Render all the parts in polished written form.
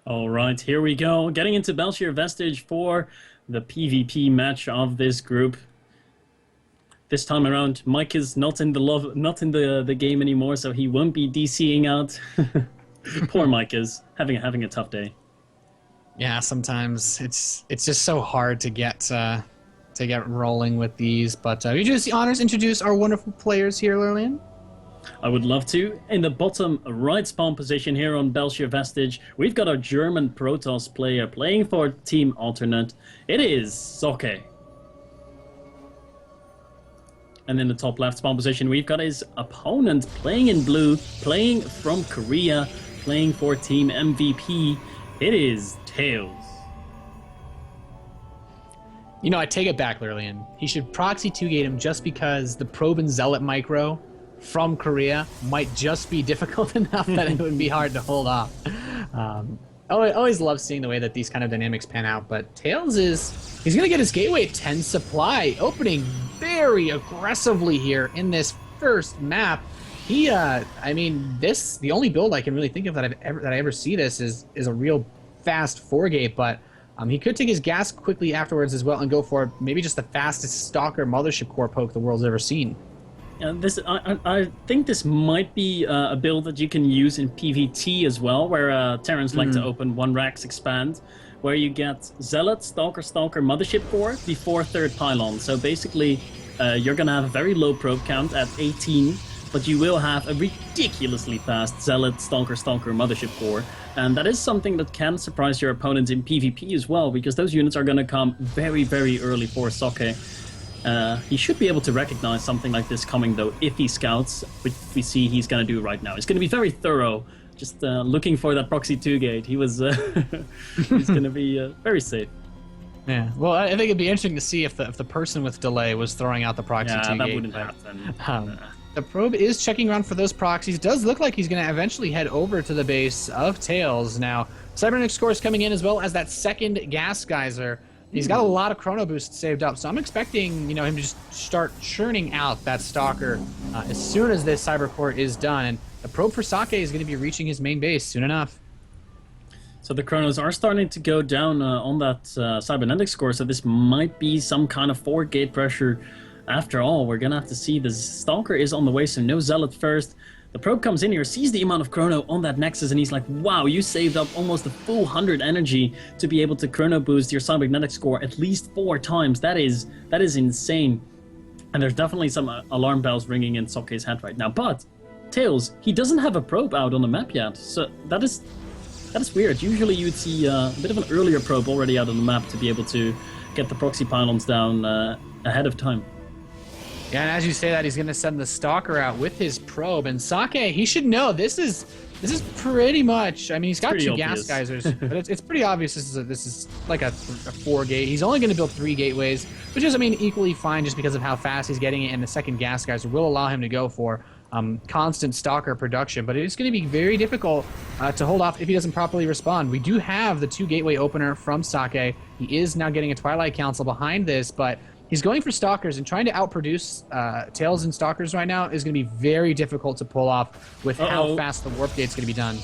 All right, here we go. Getting into Belshire Vestige for the PvP match of this group. This time around, Mike is not in the game anymore, so he won't be DCing out. Poor Mike is having a tough day. Yeah, sometimes it's just so hard to get rolling with these. But we do the honors introduce our wonderful players here, Lillian. I would love to. In the bottom right spawn position here on Belshire Vestige, we've got a German Protoss player playing for Team Alternate. It is Socke. And in the top left spawn position, we've got his opponent playing in blue, playing from Korea, playing for Team MVP. It is TAiLS. You know, I take it back, Lillian. He should proxy 2-gate him just because the Probe and Zealot micro from Korea might just be difficult enough that it would be hard to hold off. I always love seeing the way that these kind of dynamics pan out, but TAiLS he's going to get his gateway 10 supply, opening very aggressively here in this first map. I mean, the only build I can really think of that I ever see this is a real fast 4-gate, but he could take his gas quickly afterwards as well and go for maybe just the fastest Stalker Mothership Core poke the world's ever seen. I think this might be a build that you can use in PvT as well, where Terrans like to open 1-racks expand, where you get Zealot, Stalker, Mothership Core before 3rd Pylon. So basically, you're going to have a very low probe count at 18, but you will have a ridiculously fast Zealot, Stalker, Mothership Core. And that is something that can surprise your opponent in PvP as well, because those units are going to come very, very early for Socke. He should be able to recognize something like this coming, though, if he scouts, which we see he's going to do right now. He's going to be very thorough, just looking for that proxy 2-gate. He's going to be very safe. Yeah, well, I think it'd be interesting to see if the person with delay was throwing out the proxy 2-gate. That wouldn't happen. The Probe is checking around for those proxies. Does look like he's going to eventually head over to the base of TAiLS. Now, Cybernetic score is coming in as well as that second Gas Geyser. He's got a lot of chrono boosts saved up, so I'm expecting, him to just start churning out that Stalker as soon as this Cyber Core is done. And the Probe for Socke is going to be reaching his main base soon enough. So the chronos are starting to go down on that cybernetic score, so this might be some kind of 4-gate pressure. After all, we're going to have to see the Stalker is on the way, so no Zealot first. The Probe comes in here, sees the amount of chrono on that Nexus, and he's like, wow, you saved up almost a full 100 energy to be able to chrono boost your cybernetic score at least 4 times. That is insane. And there's definitely some alarm bells ringing in Socke's head right now. But TAiLS, he doesn't have a probe out on the map yet, so that is weird. Usually you'd see a bit of an earlier probe already out on the map to be able to get the proxy pylons down ahead of time. Yeah, and as you say that, he's going to send the Stalker out with his probe. And Socke, he should know this is pretty much. I mean, he's got 2 gas geysers, but it's pretty obvious this is like a 4-gate. He's only going to build 3 gateways, which is, equally fine just because of how fast he's getting it. And the second gas geyser will allow him to go for constant Stalker production. But it's going to be very difficult to hold off if he doesn't properly respond. We do have the 2 gateway opener from Socke. He is now getting a Twilight Council behind this, but he's going for Stalkers, and trying to outproduce TAiLS and Stalkers right now is going to be very difficult to pull off with how fast the Warp Gate's going to be done.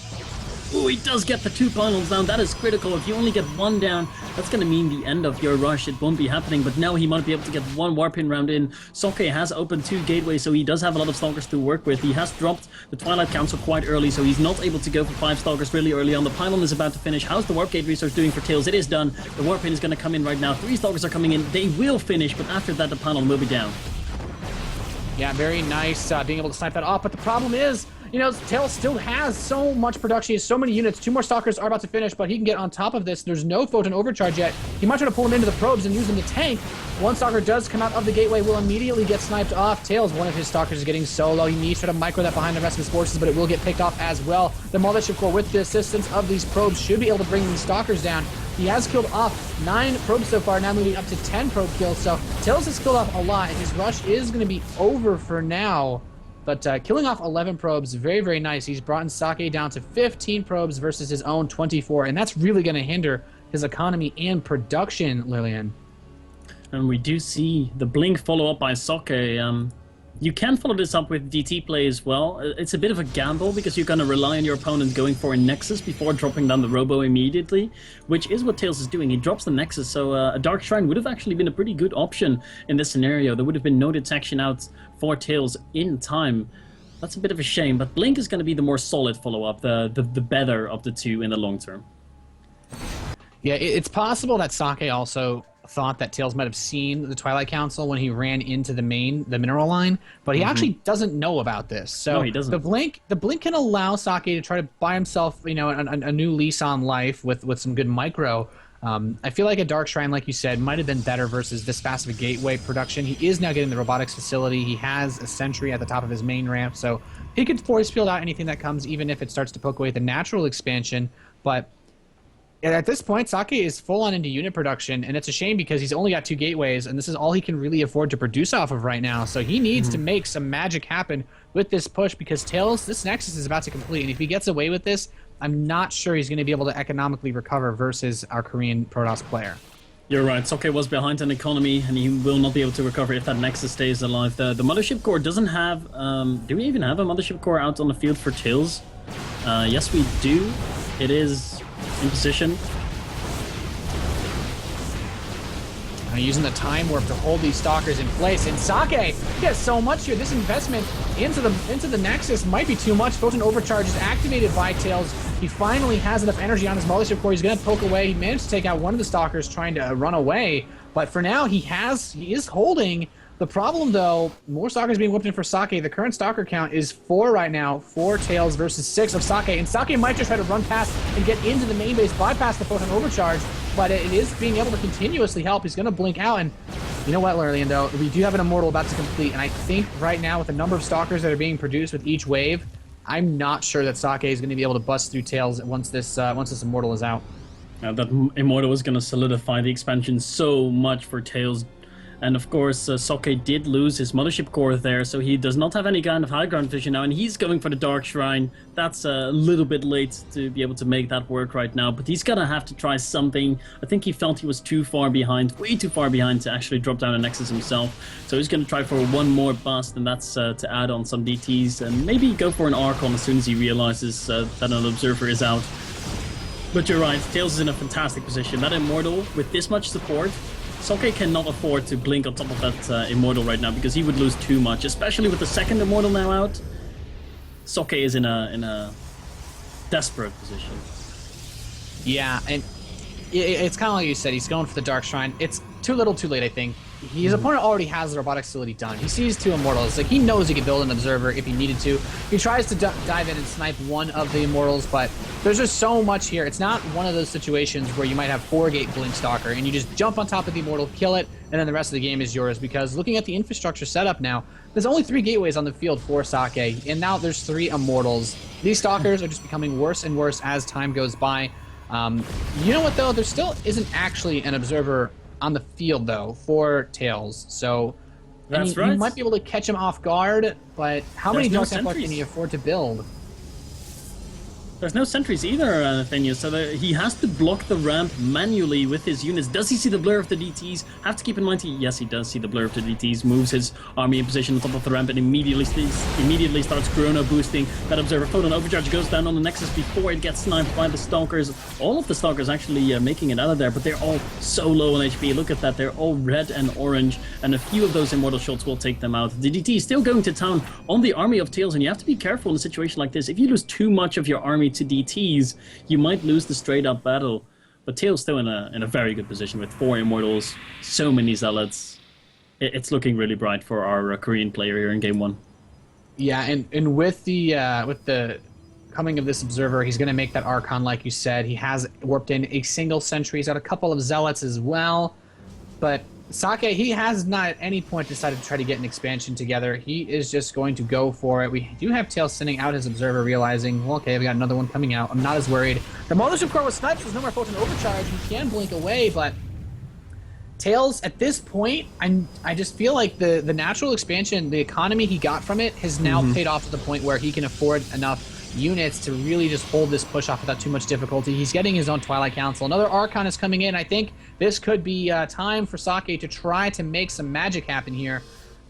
Ooh, he does get the 2 pylons down. That is critical. If you only get 1 down, that's going to mean the end of your rush. It won't be happening, but now he might be able to get 1 Warp in round in. Socke has opened 2 gateways, so he does have a lot of Stalkers to work with. He has dropped the Twilight Council quite early, so he's not able to go for 5 Stalkers really early on. The pylon is about to finish. How's the Warp Gate research doing for TAiLS? It is done. The Warp in is going to come in right now. 3 Stalkers are coming in. They will finish, but after that, the pylon will be down. Yeah, very nice being able to snipe that off, but the problem is, TAiLS still has so much production. He has so many units. 2 more Stalkers are about to finish, but he can get on top of this. There's no Photon Overcharge yet. He might try to pull him into the probes and use them to tank. 1 Stalker does come out of the gateway, will immediately get sniped off. TAiLS, one of his Stalkers is getting solo. He needs to try to micro that behind the rest of his forces, but it will get picked off as well. The Mothership Core, with the assistance of these probes, should be able to bring these Stalkers down. He has killed off 9 probes so far, now moving up to 10 probe kills. So TAiLS has killed off a lot, and his rush is going to be over for now. But killing off 11 probes, very, very nice. He's brought in Socke down to 15 probes versus his own 24, and that's really going to hinder his economy and production, Lillian. And we do see the blink follow up by Socke. You can follow this up with DT play as well. It's a bit of a gamble because you're going to rely on your opponent going for a Nexus before dropping down the Robo immediately, which is what TAiLS is doing. He drops the Nexus, so a Dark Shrine would have actually been a pretty good option in this scenario. There would have been no detection out for TAiLS in time. That's a bit of a shame, but Blink is going to be the more solid follow-up, the better of the two in the long term. Yeah, it's possible that Socke also thought that TAiLS might have seen the Twilight Council when he ran into the mineral line, but he actually doesn't know about this. So no, he doesn't. The blink can allow Socke to try to buy himself, you know, a new lease on life with some good micro. I feel like a Dark Shrine, like you said, might have been better versus this fast of a gateway production. He is now getting the robotics facility. He has a sentry at the top of his main ramp, so he could force field out anything that comes, even if it starts to poke away at the natural expansion. But at this point, Socke is full-on into unit production, and it's a shame because he's only got 2 gateways, and this is all he can really afford to produce off of right now. So he needs to make some magic happen with this push because TAiLS, this Nexus is about to complete, and if he gets away with this, I'm not sure he's going to be able to economically recover versus our Korean Protoss player. You're right, Socke was behind an economy, and he will not be able to recover if that Nexus stays alive. The Mothership Core doesn't have... do we even have a Mothership Core out on the field for TAiLS? Yes, we do. It is in position. Using the time warp to hold these stalkers in place, and Socke gets so much here. This investment into the Nexus might be too much. Photon Overcharge is activated by TAiLS. He finally has enough energy on his Mothership Core. He's going to poke away. He managed to take out one of the stalkers trying to run away, but for now he is holding. The problem, though, more stalkers being whipped in for Socke. The current stalker count is 4 right now for TAiLS versus 6 of Socke, and Socke might just try to run past and get into the main base, bypass the Photon Overcharge, but it is being able to continuously help. He's going to blink out, and you know what, Lurlian, we do have an Immortal about to complete, and I think right now with the number of stalkers that are being produced with each wave, I'm not sure that Socke is going to be able to bust through TAiLS once this Immortal is out. That Immortal is going to solidify the expansion so much for TAiLS. And of course, Socke did lose his Mothership Core there, so he does not have any kind of high ground vision now, and he's going for the Dark Shrine. That's a little bit late to be able to make that work right now, but he's gonna have to try something. I think he felt he was too far behind, way too far behind to actually drop down a Nexus himself. So he's gonna try for one more bust, and that's to add on some DTs, and maybe go for an Archon as soon as he realizes that an Observer is out. But you're right, TAiLS is in a fantastic position. That Immortal, with this much support, Socke cannot afford to blink on top of that Immortal right now because he would lose too much, especially with the second Immortal now out. Socke is in a desperate position. Yeah, and it's kind of like you said, he's going for the Dark Shrine. It's too little too late, I think. His opponent already has the robotic facility done. He sees 2 Immortals. Like, he knows he could build an Observer if he needed to. He tries to dive in and snipe one of the Immortals, but there's just so much here. It's not one of those situations where you might have 4-gate Blink Stalker and you just jump on top of the Immortal, kill it, and then the rest of the game is yours. Because looking at the infrastructure setup now, there's only 3 gateways on the field for Socke, and now there's 3 Immortals. These Stalkers are just becoming worse and worse as time goes by. You know what, though? There still isn't actually an Observer on the field, though, for TAiLS. So that's right. You might be able to catch him off guard, but how many Dark Templar can he afford to build? There's no sentries either, Nathaniel, so he has to block the ramp manually with his units. Does he see the blur of the DTs? Have to keep in mind, yes, he does see the blur of the DTs, moves his army in position on top of the ramp, and immediately starts Chrono boosting. That Observer Photon Overcharge goes down on the Nexus before it gets sniped by the Stalkers. All of the Stalkers actually making it out of there, but they're all so low on HP. Look at that, they're all red and orange, and a few of those Immortal shots will take them out. The DT is still going to town on the army of TAiLS, and you have to be careful in a situation like this. If you lose too much of your army to DTs, you might lose the straight up battle. But TAiLS still in a very good position with 4 Immortals, so many Zealots. It's looking really bright for our Korean player here in Game 1. Yeah, and with the coming of this Observer, he's going to make that Archon, like you said. He has warped in a single sentry. He's got a couple of Zealots as well. But Socke, he has not at any point decided to try to get an expansion together. He is just going to go for it. We do have TAiLS sending out his Observer, realizing, well, okay, we got another one coming out. I'm not as worried. The Mothership Core was sniped. There's no more Photon Overcharge. He can blink away, but TAiLS, at this point, I just feel like the natural expansion, the economy he got from it, has now paid off to the point where he can afford enough units to really just hold this push off without too much difficulty. He's getting his own Twilight Council. Another Archon is coming in. I think this could be time for Socke to try to make some magic happen here.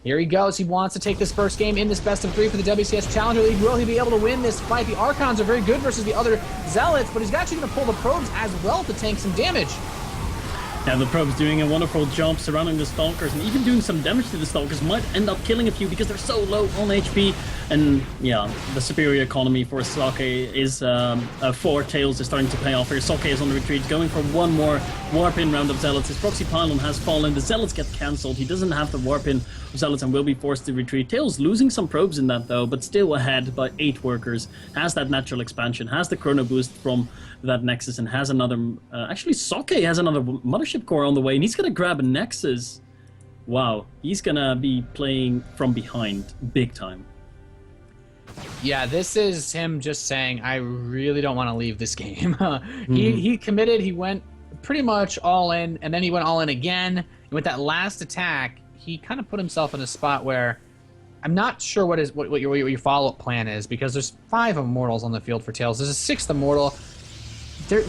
Here he goes. He wants to take this first game in this best of 3 for the WCS Challenger League. Will he be able to win this fight? The Archons are very good versus the other Zealots, but he's actually going to pull the probes as well to tank some damage. Yeah, the probes doing a wonderful job surrounding the Stalkers and even doing some damage to the Stalkers. Might end up killing a few because they're so low on HP. And yeah, the superior economy for Socke is for TAiLS is starting to pay off here. Socke is on the retreat, going for one more warp-in round of Zealots. His proxy pylon has fallen. The Zealots get cancelled. He doesn't have the warp-in of Zealots and will be forced to retreat. TAiLS losing some probes in that though, but still ahead by 8 workers. Has that natural expansion, has the chrono boost from that Nexus, and has another... actually, Socke has another Mothership Core on the way, and he's going to grab a Nexus. Wow, he's going to be playing from behind big time. Yeah, this is him just saying, I really don't want to leave this game. He committed, he went pretty much all in, and then he went all in again. And with that last attack, he kind of put himself in a spot where I'm not sure what your follow-up plan is, because there's 5 Immortals on the field for TAiLS. There's a 6th Immortal.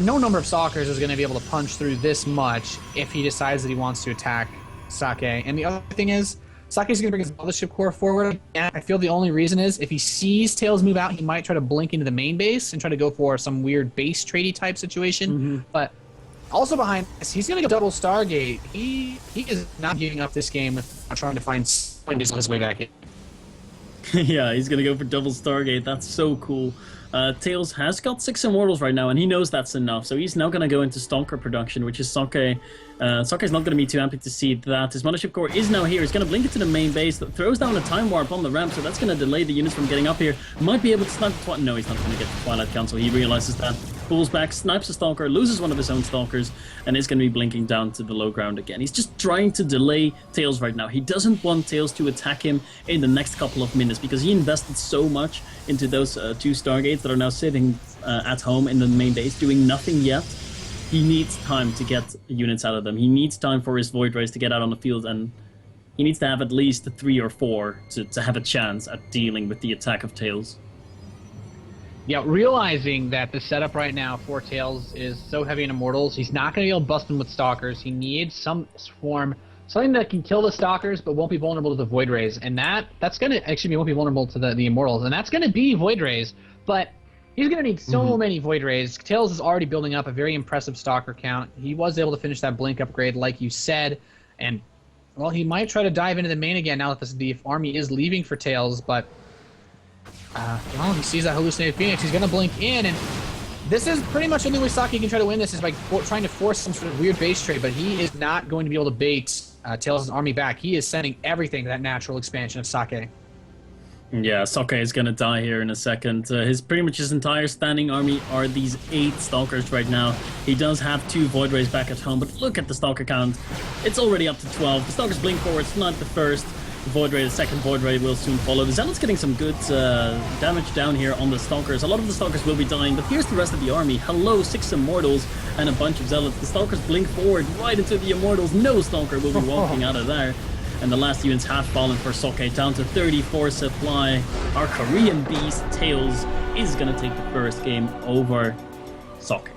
No number of Stalkers is going to be able to punch through this much if he decides that he wants to attack Socke. And the other thing is, Socke is going to bring his Mothership Core forward. And I feel the only reason is if he sees TAiLS move out, he might try to blink into the main base and try to go for some weird base tradey type situation. But also behind this, he's going to go double Stargate. He is not giving up this game without trying to find his way back in. Yeah, he's going to go for double Stargate. That's so cool. TAiLS has got 6 Immortals right now, and he knows that's enough. So he's now going to go into Stalker production, which is Socke. Socke is not going to be too happy to see that. His Mothership Core is now here. He's going to blink into the main base. That throws down a Time Warp on the ramp, so that's going to delay the units from getting up here. Might be able to snipe the No, he's not going to get the Twilight Council. He realizes that. Pulls back, snipes a Stalker, loses one of his own Stalkers, and is going to be blinking down to the low ground again. He's just trying to delay TAiLS right now. He doesn't want TAiLS to attack him in the next couple of minutes because he invested so much into those 2 Stargates that are now sitting at home in the main base doing nothing yet. He needs time to get units out of them. He needs time for his Void Rays to get out on the field, and he needs to have at least 3 or 4 to have a chance at dealing with the attack of TAiLS. Yeah, realizing that the setup right now for TAiLS is so heavy in Immortals, he's not going to be able to bust them with Stalkers. He needs some form, something that can kill the Stalkers but won't be vulnerable to the Void Rays. And that's going to actually won't be vulnerable to the Immortals. And that's going to be Void Rays. But he's going to need so many Void Rays. TAiLS is already building up a very impressive Stalker count. He was able to finish that Blink upgrade like you said. And, well, he might try to dive into the main again now that the army is leaving for TAiLS, but... well, he sees that hallucinated Phoenix. He's going to blink in, and this is pretty much the only way Socke can try to win this is by trying to force some sort of weird base trade, but he is not going to be able to bait TAiLS' army back. He is sending everything to that natural expansion of Socke. Yeah, Socke is going to die here in a second. Pretty much his entire standing army are these 8 Stalkers right now. He does have 2 Void Rays back at home, but look at the Stalker count. It's already up to 12. The Stalkers blink forward, snipe the first. Void Ray, the second Void Ray will soon follow. The Zealot's getting some good damage down here on the Stalkers. A lot of the Stalkers will be dying, but here's the rest of the army. Hello, 6 Immortals and a bunch of Zealots. The Stalkers blink forward right into the Immortals. No Stalker will be walking out of there. And the last units have fallen for Socke, down to 34 supply. Our Korean beast, TAiLS, is going to take the first game over Socke.